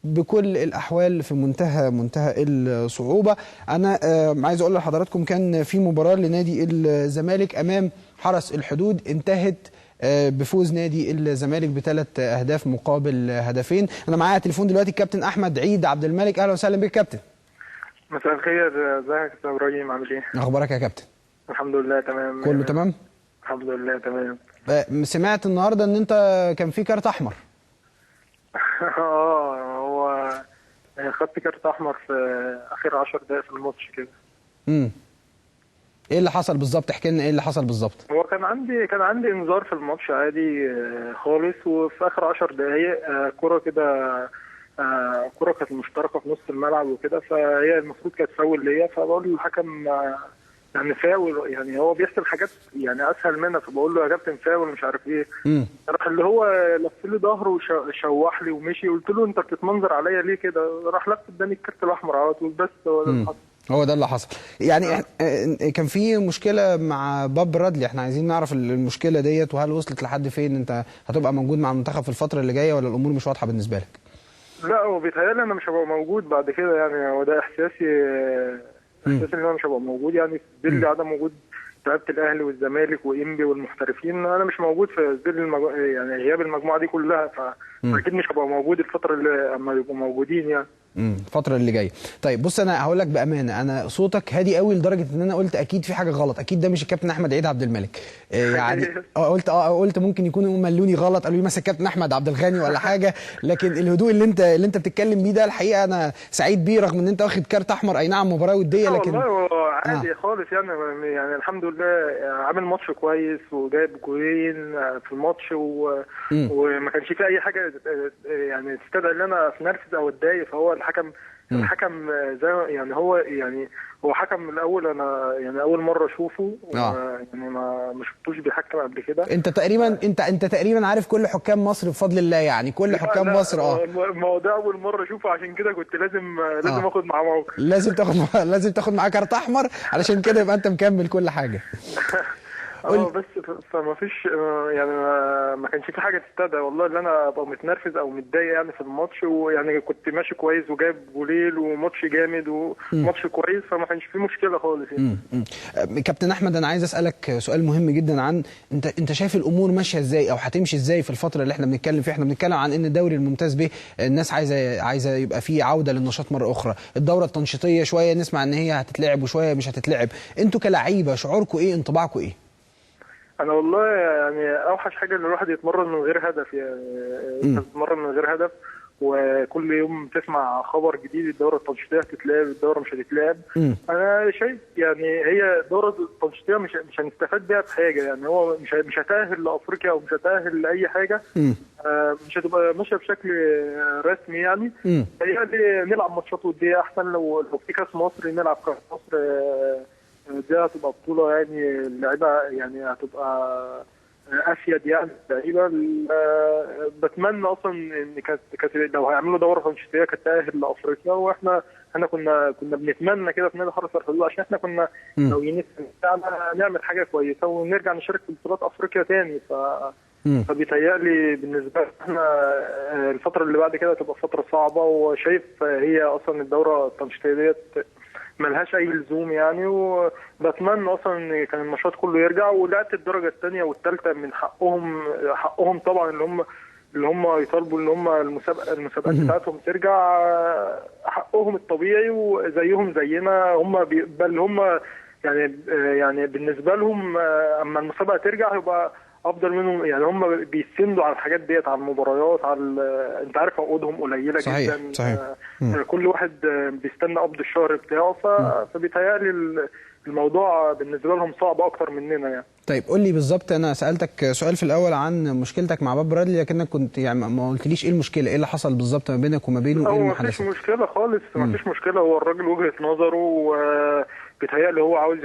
بكل الأحوال في منتهى الصعوبة. أنا عايز أقول لحضراتكم كان في مباراة لنادي الزمالك أمام حرس الحدود انتهت بفوز نادي الزمالك ب3 أهداف مقابل هدفين. أنا معايا على التليفون دلوقتي الكابتن أحمد عيد عبد الملك. أهلا وسهلا بك كابتن. مساء الخير، ازيك يا استاذ ابراهيم؟ عامل ايه؟ أخبارك يا كابتن؟ الحمد لله تمام. كله تمام؟ الحمد لله تمام. سمعت النهارده ان انت كان في كارت احمر. هو خدت كارت احمر في اخر 10 دقائق في الماتش كده. ايه اللي حصل بالظبط؟ احكي لنا ايه اللي حصل بالظبط. هو كان عندي انذار في الماتش عادي خالص، وفي اخر 10 دقائق كرة كده، كرة كانت مشتركة في نص الملعب وكده، فهي المفروض كانت فاول ليا، فبقول للحكم يعني فاول، يعني هو بيحسب حاجات يعني اسهل منها، فبقول له يا كابتن فاول مش عارف ايه. راح اللي هو لف لي ظهره وشوح لي ومشي، قلت له انت بتتمنظر عليا ليه كده؟ راح لف اداني الكارت الاحمر على طول. بس هو ده اللي حصل. هو ده اللي حصل يعني. كان في مشكله مع باب رادلي، احنا عايزين نعرف المشكله ديت وهل وصلت لحد فين؟ انت هتبقى موجود مع المنتخب في الفتره اللي جايه ولا الامور مش واضحه بالنسبه لك؟ لا، هو بيتهيألي انا مش هبقى موجود بعد كده، يعني هو ده احساسي ان انا مش هبقى موجود، يعني في ظل عدم وجود لعيبه الاهلي والزمالك وانبي والمحترفين. انا مش موجود في ظل يعني غياب المجموعه دي كلها، فاكيد مش هبقى موجود الفتره اللي اما يبقوا موجودين يعني. الفترة اللي جاية. طيب بص، انا هقول لك بأمانة، انا صوتك هادي قوي لدرجة ان انا قلت اكيد في حاجة غلط، اكيد ده مش الكابتن احمد عيد عبد الملك. يعني قلت ممكن يكونوا ملوني غلط، قالوا لي مثلا الكابتن احمد عبد الغني ولا حاجة، لكن الهدوء اللي انت بتتكلم بيه ده الحقيقة انا سعيد بيه، رغم ان انت واخد كارت احمر اي نعم مباراة ودية، لكن والله عادي خالص يعني الحمد لله عامل ماتش كويس وجايب جولين في الماتش وما كانش فيه اي حاجة يعني تستدعي ان انا اتنرفز او اتضايق. فهو الحكم زي يعني هو حكم من الاول، انا يعني اول مره اشوفه يعني ما شفتوش بيحكم قبل كده. انت تقريبا عارف كل حكام مصر بفضل الله، يعني كل حكام مصر. ما هو ده اول مره اشوفه، عشان كده كنت لازم اخد معاه موقف. لازم تاخد معاه كارت احمر، علشان كده يبقى انت مكمل كل حاجه. بس فما فيش يعني ما كانش في حاجه تستدعي والله ان انا ابقى متنرفز او متضايق يعني في الماتش، ويعني كنت ماشي كويس وجايب جوليل وماتش جامد وماتش كويس، فما كانش في مشكله خالص يعني. كابتن احمد، انا عايز اسالك سؤال مهم جدا عن انت شايف الامور ماشيه ازاي او هتمشي ازاي في الفتره اللي احنا بنتكلم فيها؟ احنا بنتكلم عن ان الدوري الممتاز به الناس عايزه يبقى فيه عوده للنشاط مره اخرى، الدوره التنشيطيه شويه نسمع ان هي هتتلعب وشويه مش هتتلعب، انتوا كلاعيبه شعوركم ايه؟ انطباعكم ايه؟ انا والله يعني اوحش حاجه ان الواحد يتمرن من غير هدف، يعني يتمرن من غير هدف، وكل يوم تسمع خبر جديد الدوره التنشيطيه هتتلعب، الدوره مش هتتلعب. انا شايف يعني هي الدوره التنشيطيه مش هنستفاد بيها بحاجه، يعني هو مش هتاهل لافريقيا او مش هتاهل لاي حاجه، مش هتبقى ماشيه بشكل رسمي يعني. يعني نلعب ماتشات وديه احسن، لو في كاس مصر نلعب كاس مصر، دي هتبقى بطولة يعني اللعيبة يعني هتبقى أفيد يعني اللعيبة. بتمنى أصلا إن كانت لو هيعملوا دورة تنشيطية كانت تأهل لأفريقيا، وإحنا كنا بنتمنى كده في نادي حرس الحدود، عشان إحنا كنا ناويين نعمل حاجة كويسة ونرجع نشارك في بطولات أفريقيا تاني. فبيتهيألي بالنسبة لنا الفترة اللي بعد كده تبقى فترة صعبة، وشايف هي أصلا الدورة التنشيطية ديت ملهاش اي لزوم يعني، وبتمنى اصلا ان كان النشاط كله يرجع، ولعبة الدرجه الثانيه والثالثه من حقهم طبعا اللي هم يطالبوا ان هم المسابقات بتاعتهم ترجع، حقهم الطبيعي وزيهم زينا، بل هم يعني بالنسبه لهم اما المسابقه ترجع هيبقى افضل منهم، يعني هم بيسندوا على الحاجات ديت، على المباريات، على انت عارف عقودهم قليله جدا. صحيح. كل واحد بيستنى قبض الشهر بتاعه، فبيتهيألي الموضوع بالنسبه لهم صعب اكتر مننا يعني. طيب قول لي بالظبط، انا سالتك سؤال في الاول عن مشكلتك مع باب رادلي، لكنك كنت يعني ما قلتليش ايه المشكله، ايه اللي حصل بالظبط ما بينك وما بينه، ايه المحادثه؟ ما فيش مشكله خالص، ما فيش مشكله، هو الراجل وجهه نظره، بيتهيألي هو عاوز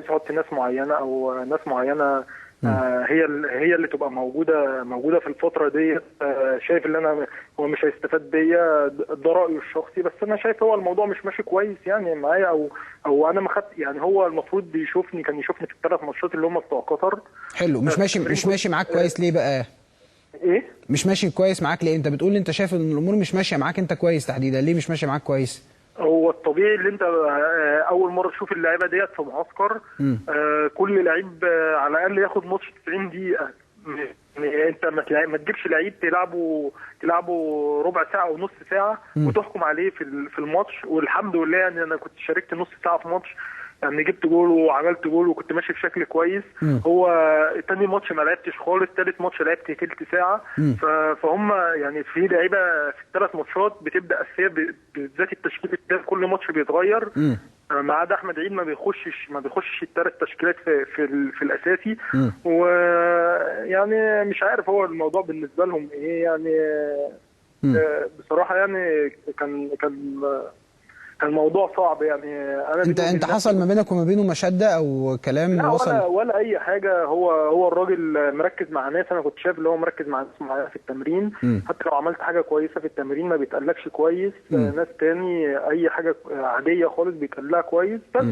يحط ناس معينه او ناس معينه هي اللي تبقى موجوده في الفتره دي. شايف ان هو مش هيستفاد بيا، ده رايه الشخصي، بس انا شايف هو الموضوع مش ماشي كويس يعني معايا، او انا ما خدت، يعني هو المفروض كان يشوفني في ال3 ماتشات اللي هم بتوع قطر. حلو، مش ماشي معاك كويس ليه بقى؟ ايه؟ مش ماشي كويس معاك ليه؟ انت بتقول انت شايف ان الامور مش ماشيه معاك انت كويس تحديدا، ليه مش ماشيه معاك كويس؟ هو الطبيعي اللي انت اول مره تشوف اللعيبه ديت في معسكر، كل لعيب على الاقل ياخد ماتش 90 دقيقه. يعني انت ما تجيبش لعيب تلعبه ربع ساعه او نص ساعه وتحكم عليه في الماتش. والحمد لله يعني انا كنت شاركت نص ساعه في ماتش، يعني جبت جول وعملت جول وكنت ماشي بشكل كويس. هو تاني ماتش ما لعبتش خالص، تالت ماتش لعبت تلت ساعه. فهم يعني في لعيبه في الثلاث ماتشات بتبدا اساسيه، بالذات التشكيل الثاني كل ماتش بيتغير. ما عدا احمد عيد ما بيخشش الثلاث تشكيلات في الاساسي. ويعني مش عارف هو الموضوع بالنسبه لهم ايه يعني. بصراحه يعني كان موضوع صعب يعني. انا انت حصل ما بينك وما بينه مشاده او كلام لا وصل؟ ولا اي حاجه. هو الراجل مركز مع ناس، انا كنت شايف اللي هو مركز مع ناس معينه في التمرين. حتى لو عملت حاجه كويسه في التمرين ما بيتقالكش كويس. ناس تاني اي حاجه عاديه خالص بيتقال لها كويس. بس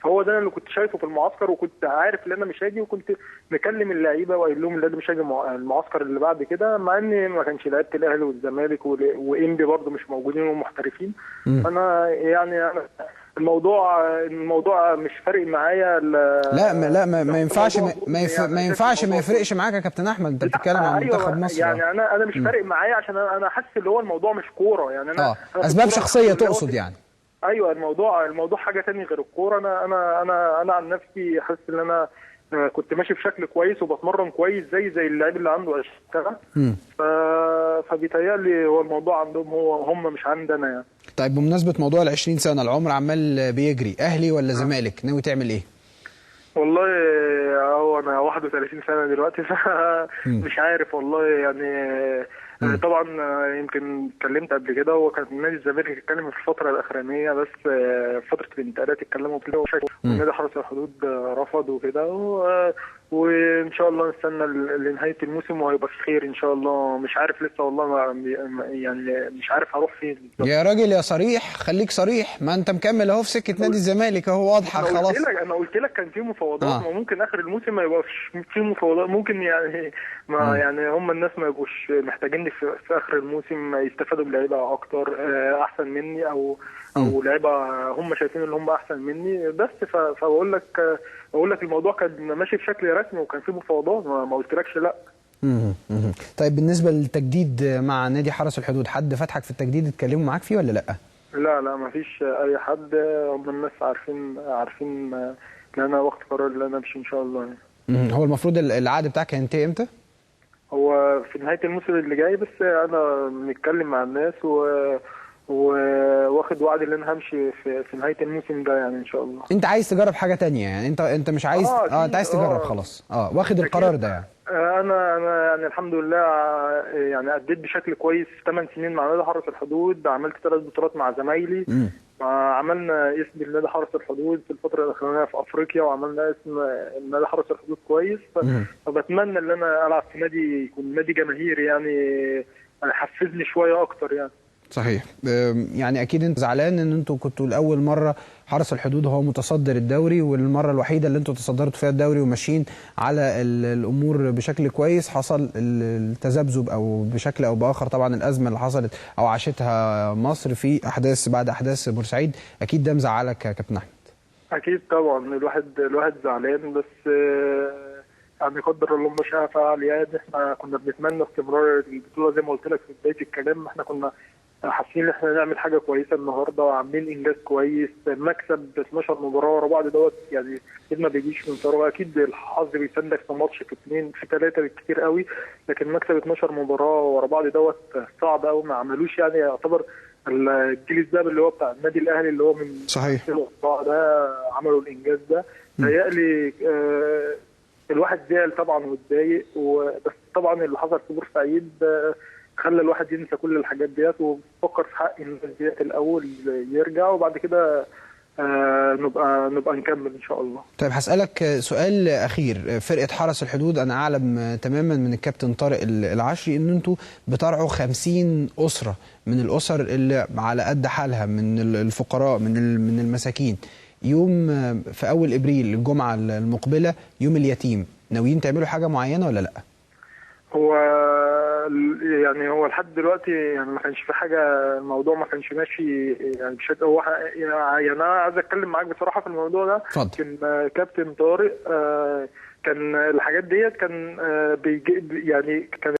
فهو ده اللي كنت شايفه في المعسكر، وكنت عارف ان انا مش هاجي، وكنت مكلم اللعيبه وقايل لهم ان انا مش هاجي المعسكر اللي بعد كده، مع ان ما كانش لعيبه الاهلي والزمالك وانبي برده مش موجودين ومحترفين. انا يعني الموضوع مش فارق معايا. لا ما ينفعش ما يفرقش معاك يا كابتن احمد. انت بتتكلم عن منتخب مصر. يعني انا مش فارق معايا عشان انا حاسس ان هو الموضوع مش كوره يعني. انا اسباب شخصيه تقصد يعني. ايوه الموضوع حاجه ثانيه غير الكوره. انا عن نفسي حاسس ان انا كنت ماشي بشكل كويس وبتمرن كويس زي اللاعب اللي عنده 20 سنه. فبيتهيألي هو الموضوع عندهم هم مش عندنا يعني. طيب بمناسبه موضوع ال 20 سنه، العمر عمال بيجري، اهلي ولا زمالك؟ ناوي تعمل ايه؟ والله هو انا 31 سنه دلوقتي، فمش عارف والله يعني. طبعا يمكن اتكلمت قبل كده، هو كان نادي الزمالك اتكلم في الفتره الاخرانيه، بس فتره الانتقالات اتكلموا فيها ونادي حرس الحدود رفض وكده. وان شاء الله نستنى لنهايه الموسم وهيبقى في خير ان شاء الله. مش عارف لسه والله يعني مش عارف هروح فين. يا راجل يا صريح، خليك صريح. ما انت مكمل اهو في سكه نادي الزمالك اهو، واضحه خلاص. انا قلت لك كان في مفاوضات. ما ممكن اخر الموسم ما يبقاش في مفاوضات، ممكن يعني ما يعني هم الناس ما يبقوش محتاجيني في اخر الموسم يستفادوا بلعيبه اكتر احسن مني، او لعيبه هم شايفين ان هم احسن مني. بس فبقول لك الموضوع كان ماشي بشكل رسمي وكان في مفاوضات، ما قلتلكش لا. طيب بالنسبه للتجديد مع نادي حرس الحدود، حد فتحك في التجديد اتكلموا معاك فيه ولا لا؟ لا ما فيش اي حد. هم الناس عارفين ان انا واخد قرار ان انا امشي ان شاء الله يعني. هو المفروض العقد بتاعك هينتهي امتى؟ هو في نهايه الموسم اللي جاي، بس انا بنتكلم مع الناس واخد وعد ان انا همشي في نهايه الموسم ده يعني ان شاء الله. انت عايز تجرب حاجه تانية يعني؟ انت مش عايز انت عايز تجرب خلاص. واخد القرار ده يعني. انا يعني الحمد لله يعني اديت بشكل كويس 8 سنين مع نادي حرس الحدود. عملت 3 بطولات مع زمايلي. عملنا اسم نادي حرس الحدود في الفتره الاخرانيه في افريقيا، وعملنا اسم نادي حرس الحدود كويس. فبتمنى ان انا العب في نادي يكون نادي جماهيري يعني يحفزني شويه اكتر يعني. صحيح. يعني اكيد انت زعلان ان انتوا كنتوا لاول مره حرس الحدود هو متصدر الدوري، والمره الوحيده اللي انتوا تصدرتوا فيها الدوري وماشيين على الامور بشكل كويس حصل التذبذب او بشكل او باخر. طبعا الازمه اللي حصلت او عاشتها مصر في بعد احداث بورسعيد، اكيد ده مزعلك يا كابتن احمد. اكيد طبعا الواحد زعلان، بس يعني قدر الله ما شاء فعل. يعني احنا كنا بنتمنى استمرار البطوله زي ما قلت لك في بدايه الكلام. احنا كنا حاسين ان احنا نعمل حاجه كويسه النهارده وعاملين انجاز كويس. مكسب 12 مباراه ورا بعض دوت يعني اكيد ما بيجيش من فراغ. اكيد الحظ بيساندك في ماتش في 2 في 3 بالكتير قوي، لكن مكسب 12 مباراه ورا بعض دوت صعب قوي. ما عملوش يعني يعتبر الجيل الذهبي اللي هو بتاع النادي الاهلي اللي هو من صحيح ده عملوا الانجاز ده. تهيألي الواحد زعل طبعا واتضايق، بس طبعا اللي حصل في بورسعيد خلى الواحد ينسى كل الحاجات ديت وفكر في حق الناس ديت الاول يرجع، وبعد كده نبقى نكمل ان شاء الله. طيب هسألك سؤال اخير. فرقه حرس الحدود انا اعلم تماما من الكابتن طارق العشري ان انتوا بترعوا 50 اسره من الاسر اللي على قد حالها، من الفقراء، من المساكين. يوم في اول ابريل الجمعه المقبله يوم اليتيم، ناويين تعملوا حاجه معينه ولا لا؟ هو يعني هو لحد دلوقتي يعني ما كانش في حاجه، الموضوع ما كانش ماشي يعني بشكل هو يعني انا عايز اتكلم معاك بصراحه في الموضوع ده. كان كابتن طارق كان الحاجات ديت كان بيجي يعني كان